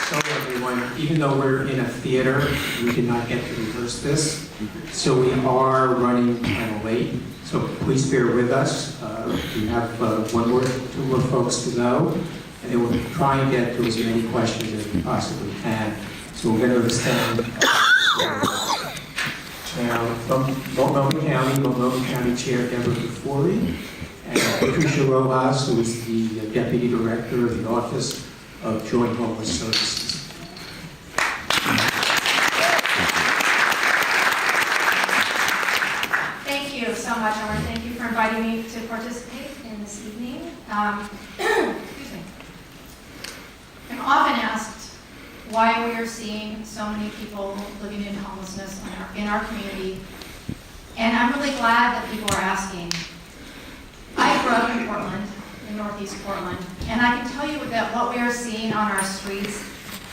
So everyone, even though we're in a theater, we did not get to rehearse this. So we are running kind of late. So please bear with us. We have one more, two more folks to go. And then we'll try and get to as many questions as we possibly can. So we're going to extend now from Multnomah County Chair Deborah Bufori, and Patricia Rojas, who is the Deputy Director of the Office of Joint Homeless Services. Thank you so much. I want to thank you for inviting me to participate in this evening. Excuse me. I'm often asked why we are seeing so many people living in homelessness in our community, and I'm really glad that people are asking. I grew up in Portland, in Northeast Portland, and I can tell you that what we are seeing on our streets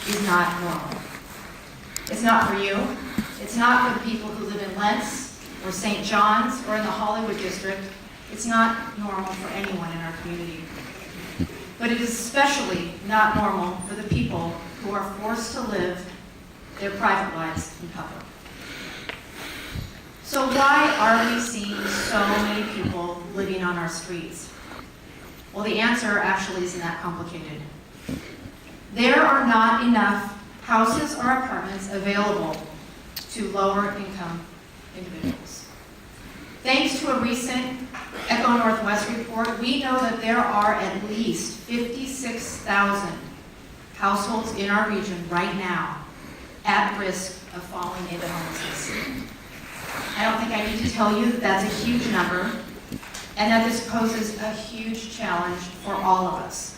is not normal. It's not for you. It's not for the people who live in Lentz or St. John's or in the Hollywood district. It's not normal for anyone in our community. But it is especially not normal for the people who are forced to live their private lives in public. So why are we seeing so many people living on our streets? Well, the answer actually isn't that complicated. There are not enough houses or apartments available to lower income individuals. Thanks to a recent Echo Northwest report, we know that there are at least 56,000 households in our region right now at risk of falling into homelessness. I don't think I need to tell you that that's a huge number and that this poses a huge challenge for all of us.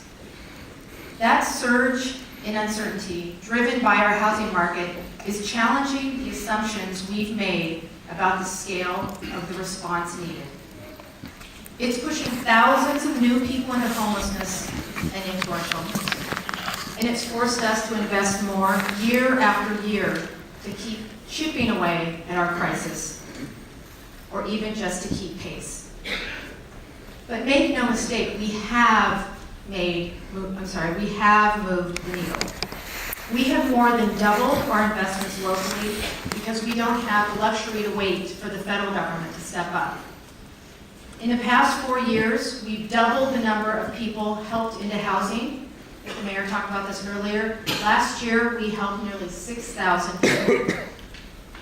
That surge in uncertainty driven by our housing market is challenging the assumptions we've made about the scale of the response needed. It's pushing thousands of new people into homelessness and into our shelters. And it's forced us to invest more year after year to keep chipping away at our crisis, or even just to keep pace. But make no mistake, we have moved the needle. We have more than doubled our investments locally because we don't have the luxury to wait for the federal government to step up. In the past 4 years, we've doubled the number of people helped into housing. The mayor talked about this earlier. Last year, we helped nearly 6,000 people.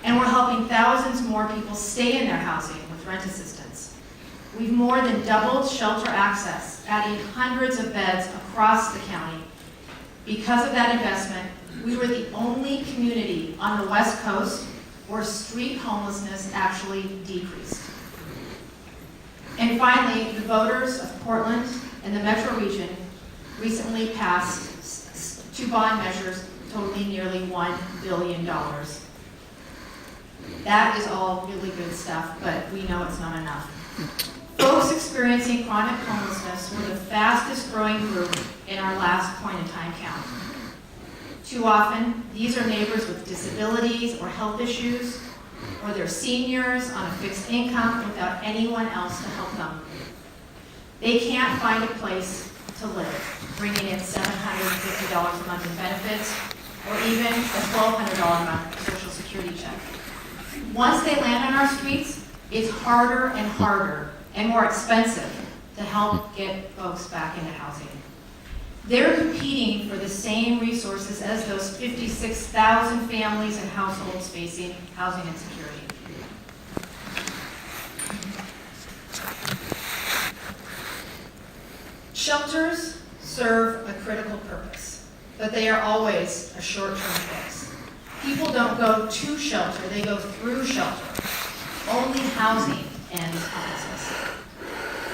And we're helping thousands more people stay in their housing with rent assistance. We've more than doubled shelter access, adding hundreds of beds across the county. Because of that investment, we were the only community on the West Coast where street homelessness actually decreased. And finally, the voters of Portland and the metro region recently passed 2 bond measures totaling nearly $1 billion. That is all really good stuff, but we know it's not enough. Folks experiencing chronic homelessness were the fastest growing group in our last point in time count. Too often, these are neighbors with disabilities or health issues, or they're seniors on a fixed income without anyone else to help them. They can't find a place to live, bringing in $750 a month in benefits, or even a $1,200 a month Social Security check. Once they land on our streets, it's harder and harder and more expensive to help get folks back into housing. They're competing for the same resources as those 56,000 families and households facing housing insecurity. Shelters serve a critical purpose, but they are always a short-term fix. People don't go to shelter, they go through shelter. Only housing ends homelessness.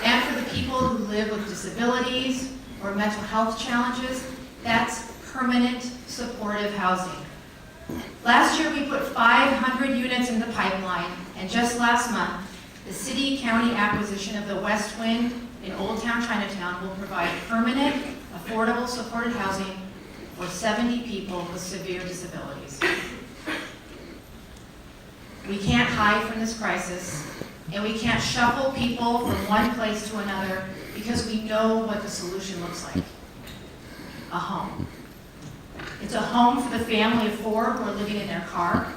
And for the people who live with disabilities or mental health challenges, that's permanent supportive housing. Last year we put 500 units in the pipeline, and just last month, the city-county acquisition of the West Wind in Old Town Chinatown will provide permanent, affordable supported housing for 70 people with severe disabilities. We can't hide from this crisis, and we can't shuffle people from one place to another because we know what the solution looks like: a home. It's It's a home for the family of 4 who are living in their car,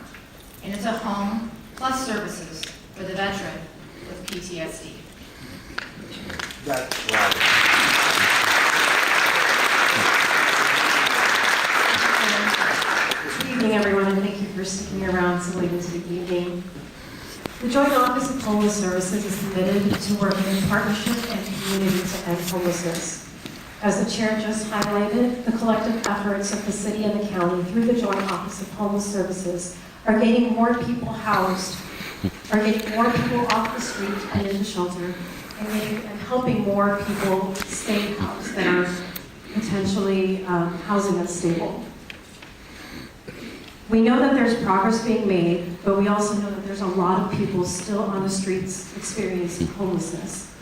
and it's a home plus services for the veteran with PTSD. That's right. Good evening, everyone, and thank you for sticking around so late into the evening. The Joint Office of Homeless Services is committed to working in partnership and community to end homelessness. As the chair just highlighted, the collective efforts of the city and the county through the Joint Office of Homeless Services are getting more people housed, are getting more people off the street and into shelter, and helping more people stay housed that are potentially housing unstable. We know that there's progress being made, but we also know that there's a lot of people still on the streets experiencing homelessness.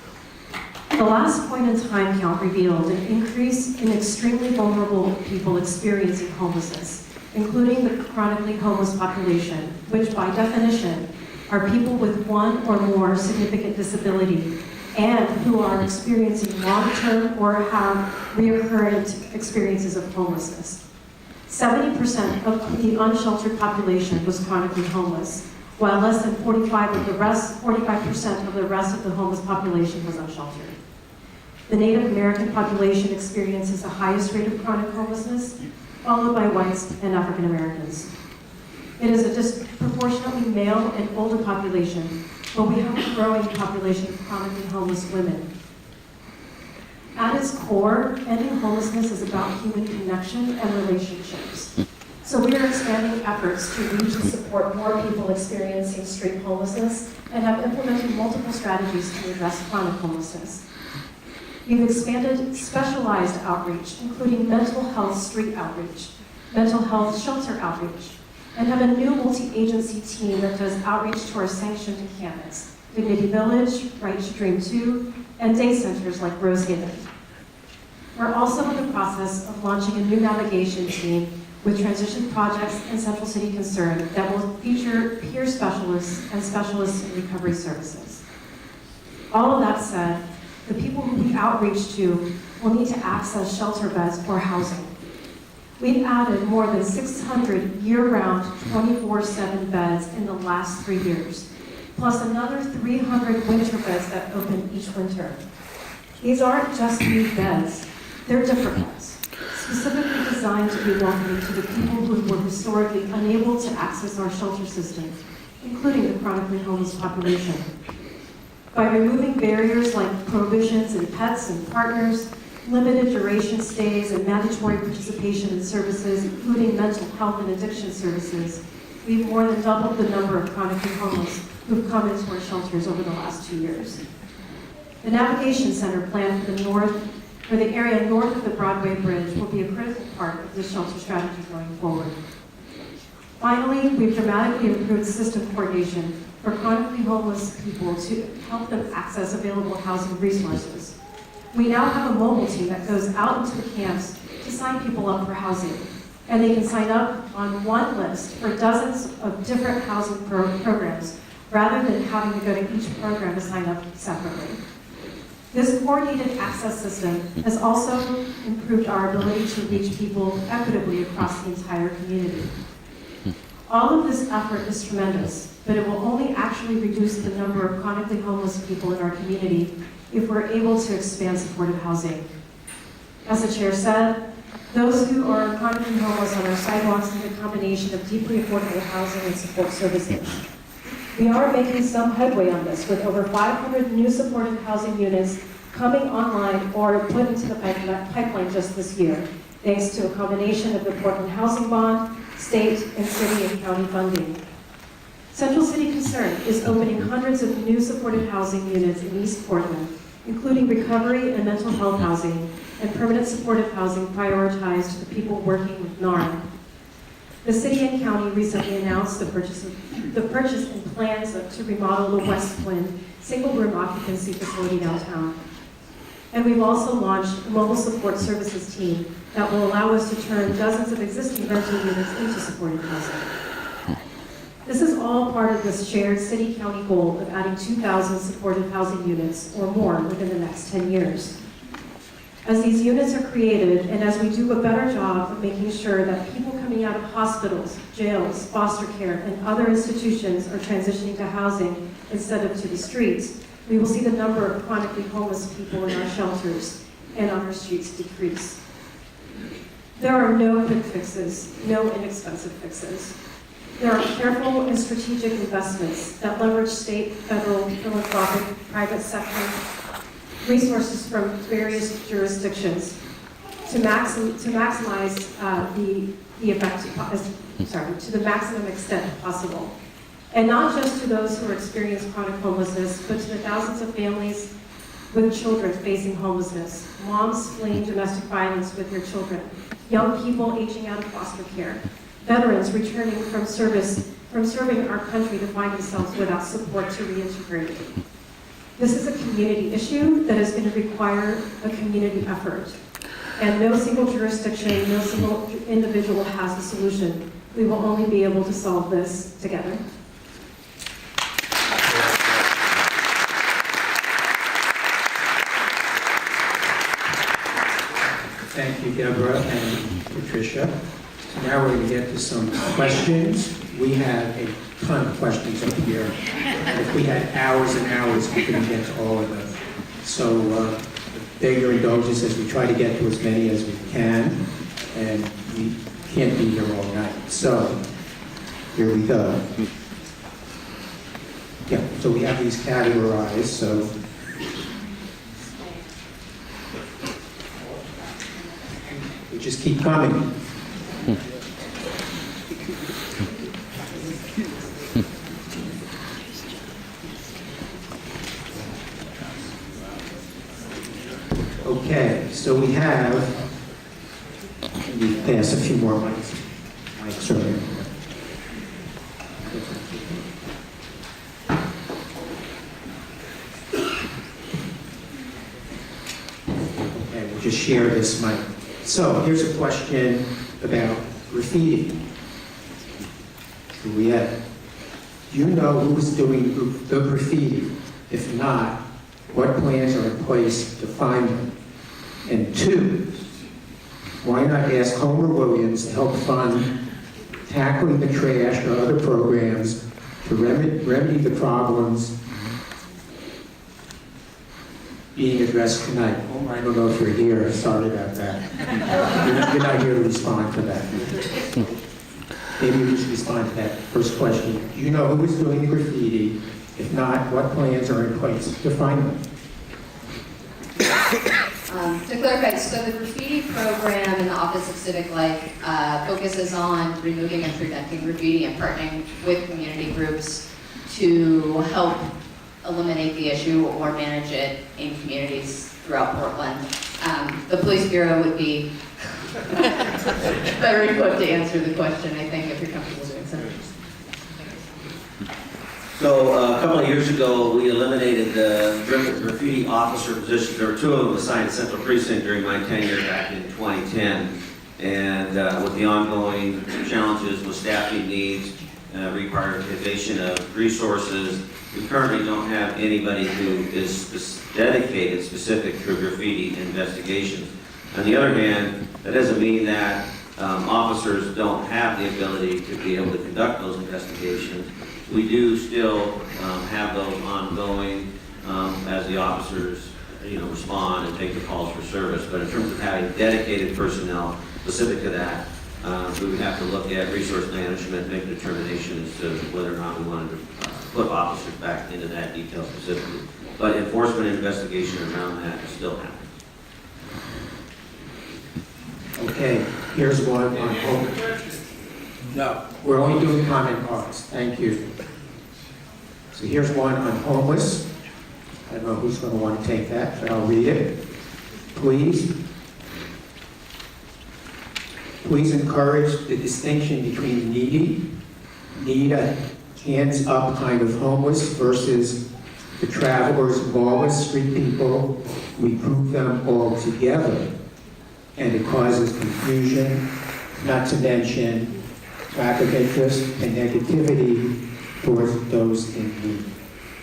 The last point in time count revealed an increase in extremely vulnerable people experiencing homelessness, including the chronically homeless population, which by definition are people with one or more significant disability and who are experiencing long-term or have recurrent experiences of homelessness. 70% of the unsheltered population was chronically homeless, while less than 45% of the rest of the homeless population was unsheltered. The Native American population experiences the highest rate of chronic homelessness, followed by whites and African Americans. It is a disproportionately male and older population, but we have a growing population of chronically homeless women. At its core, ending homelessness is about human connection and relationships. So we are expanding efforts to reach and support more people experiencing street homelessness and have implemented multiple strategies to address chronic homelessness. We've expanded specialized outreach, including mental health street outreach, mental health shelter outreach, and have a new multi-agency team that does outreach to our sanctioned encampments, Dignity Village, Right to Dream 2, and day centers like Rosehaven. We're also in the process of launching a new navigation team with transition projects and Central City Concern that will feature peer specialists and specialists in recovery services. All of that said, the people who we outreach to will need to access shelter beds or housing. We've added more than 600 year-round 24/7 beds in the last 3 years, plus another 300 winter beds that open each winter. These aren't just new beds, they're different beds, specifically designed to be welcoming to the people who were historically unable to access our shelter system, including the chronically homeless population. By removing barriers like prohibitions and pets and partners, limited duration stays, and mandatory participation in services, including mental health and addiction services, we've more than doubled the number of chronically homeless who've come into our shelters over the last 2 years. The Navigation Center plan for the area north of the Broadway Bridge will be a critical part of this shelter strategy going forward. Finally, we've dramatically improved system coordination for chronically homeless people to help them access available housing resources. We now have a mobile team that goes out into the camps to sign people up for housing, and they can sign up on one list for dozens of different housing programs, rather than having to go to each program to sign up separately. This coordinated access system has also improved our ability to reach people equitably across the entire community. All of this effort is tremendous, but it will only actually reduce the number of chronically homeless people in our community if we're able to expand supportive housing. As the chair said, those who are chronically homeless on our sidewalks need a combination of deeply affordable housing and support services. We are making some headway on this, with over 500 new supportive housing units coming online or put into the pipeline just this year, thanks to a combination of the Portland Housing Bond, state and city and county funding. Central City Concern is opening hundreds of new supportive housing units in East Portland, including recovery and mental health housing and permanent supportive housing prioritized to the people working with NARM. The city and county recently announced the purchase and plans to remodel the West Twin single-room occupancy facility downtown. And we've also launched a mobile support services team that will allow us to turn dozens of existing rental units into supportive housing. This is all part of this shared city-county goal of adding 2,000 supportive housing units or more within the next 10 years. As these units are created, and as we do a better job of making sure that people coming out of hospitals, jails, foster care, and other institutions are transitioning to housing instead of to the streets, we will see the number of chronically homeless people in our shelters and on our streets decrease. There are no quick fixes, no inexpensive fixes. There are careful and strategic investments that leverage state, federal, philanthropic, private sector resources from various jurisdictions to maximize the effect, to the maximum extent possible. And not just to those who experience chronic homelessness, but to the thousands of families with children facing homelessness, moms fleeing domestic violence with their children, young people aging out of foster care, veterans returning from serving our country to find themselves without support to reintegrate. This is a community issue that is going to require a community effort. And no single jurisdiction, no single individual has a solution. We will only be able to solve this together. Thank you, Deborah and Patricia. Now we're going to get to some questions. We have a ton of questions up here. If we had hours and hours, we couldn't get to all of them. So beg your indulgence as we try to get to as many as we can, and we can't be here all night. So here we go. Yeah, so we have these categorized, so we just keep coming. Okay, so we have, we pass a few more mics. Mics are there. Okay, we'll just share this mic. So here's a question about graffiti. Juliet, do you know who's doing the graffiti? If not, what plans are in place to find them? And two, why not ask Homer Williams to help fund tackling the trash or other programs to remedy the problems being addressed tonight? Homer, I don't know if you're here, sorry about that. You're not here to respond to that. Maybe you should respond to that first question. Do you know who is doing the graffiti? If not, what plans are in place to find them? To clarify, so the graffiti program in the Office of Civic Life focuses on removing and preventing graffiti and partnering with community groups to help eliminate the issue or manage it in communities throughout Portland. The Police Bureau would be better equipped to answer the question, I think, if you're comfortable doing so. So a couple of years ago, we eliminated the graffiti officer positions. There were two of them assigned to Central Precinct during my tenure back in 2010. And with the ongoing challenges with staffing needs, reprioritization of resources, we currently don't have anybody who is dedicated specific to graffiti investigations. On the other hand, that doesn't mean that officers don't have the ability to be able to conduct those investigations. We do still have those ongoing as the officers, respond and take the calls for service. But in terms of having dedicated personnel specific to that, we would have to look at resource management, make a determination as to whether or not we wanted to put officers back into that detail specifically. But enforcement and investigation around that is still happening. Okay, here's one on homeless. No, we're only doing comment cards. Thank you. So here's one on homeless. I don't know who's going to want to take that, but I'll read it. Please encourage the distinction between need a hands-up kind of homeless versus the travelers, lawless street people. We group them all together, and it causes confusion, not to mention lack of interest and negativity towards those in need.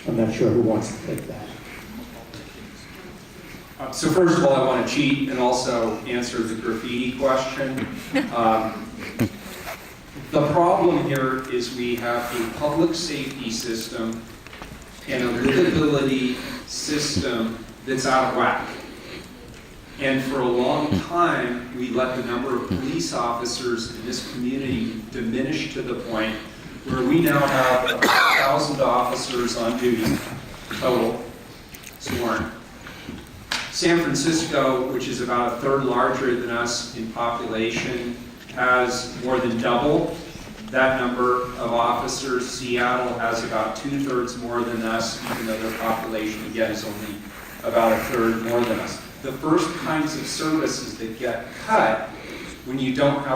I'm not sure who wants to take that. So first of all, I want to cheat and also answer the graffiti question. The problem here is we have a public safety system and a livability system that's out of whack. And for a long time, we let the number of police officers in this community diminish to the point where we now have 1,000 officers on duty total, sworn. San Francisco, which is about a third larger than us in population, has more than double that number of officers. Seattle has about 2/3 more than us, even though their population, again, is only about a third more than us. The first kinds of services that get cut when you don't have